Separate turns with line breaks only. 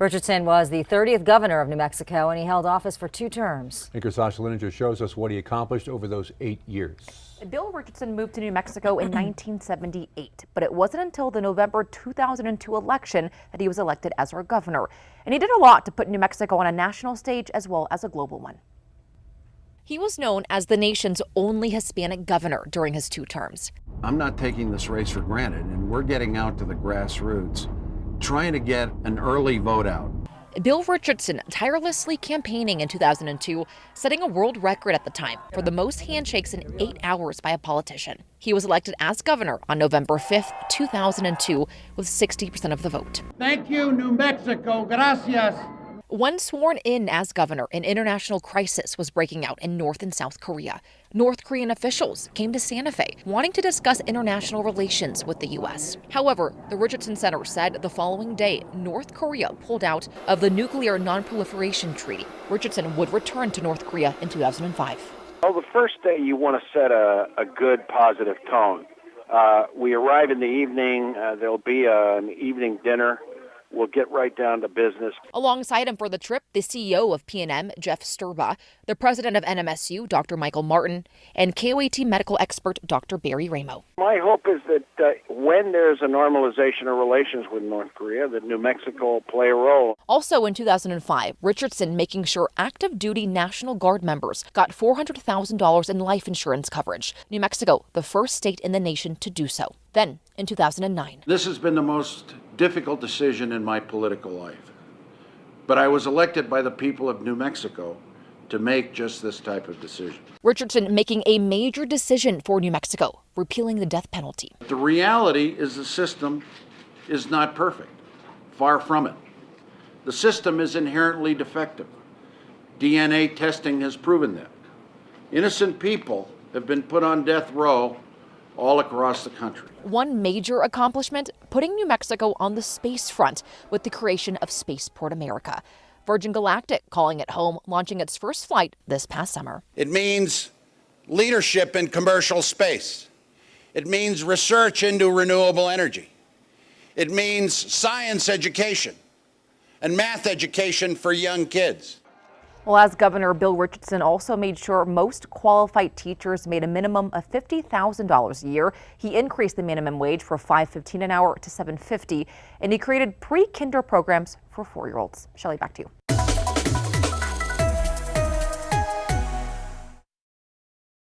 Richardson was the 30th governor of New Mexico, and he held office for 2 terms.
Anchor Sasha Lininger shows us what he accomplished over those 8 years.
Bill Richardson moved to New Mexico in 1978, but it wasn't until the November 2002 election that he was elected as our governor. And he did a lot to put New Mexico on a national stage as well as a global one. He was known as the nation's only Hispanic governor during his 2 terms.
I'm not taking this race for granted, and we're getting out to the grassroots, trying to get an early vote out.
Bill Richardson tirelessly campaigning in 2002, setting a world record at the time for the most handshakes in 8 hours by a politician. He was elected as governor on November 5th, 2002, with 60% of the vote.
Thank you, New Mexico. Gracias.
When sworn in as governor, an international crisis was breaking out in North and South Korea. North Korean officials came to Santa Fe, wanting to discuss international relations with the U.S. However, the Richardson Center said the following day, North Korea pulled out of the Nuclear Non-Proliferation Treaty. Richardson would return to North Korea in 2005.
Well, the first day you want to set a good, positive tone. We arrive in the evening. There'll be an evening dinner. We'll get right down to business.
Alongside him for the trip, the CEO of PNM, Jeff Sturba, the president of NMSU, Dr. Michael Martin, and KOAT medical expert, Dr. Barry Ramo.
My hope is that when there's a normalization of relations with North Korea, that New Mexico will play a role.
Also in 2005, Richardson making sure active duty National Guard members got $400,000 in life insurance coverage. New Mexico, the first state in the nation to do so. Then, in 2009.
This has been the most difficult decision in my political life, but I was elected by the people of New Mexico to make just this type of decision.
Richardson making a major decision for New Mexico, repealing the death penalty.
The reality is the system is not perfect. Far from it. The system is inherently defective. DNA testing has proven that. Innocent people have been put on death row all across the country.
One major accomplishment, putting New Mexico on the space front with the creation of Spaceport America. Virgin Galactic calling it home, launching its first flight this past summer.
It means leadership in commercial space. It means research into renewable energy. It means science education and math education for young kids.
Well, as governor, Bill Richardson also made sure most qualified teachers made a minimum of $50,000 a year. He increased the minimum wage from $5.15 an hour to $7.50, and he created pre-kinder programs for 4-year-olds. Shelley, back to you.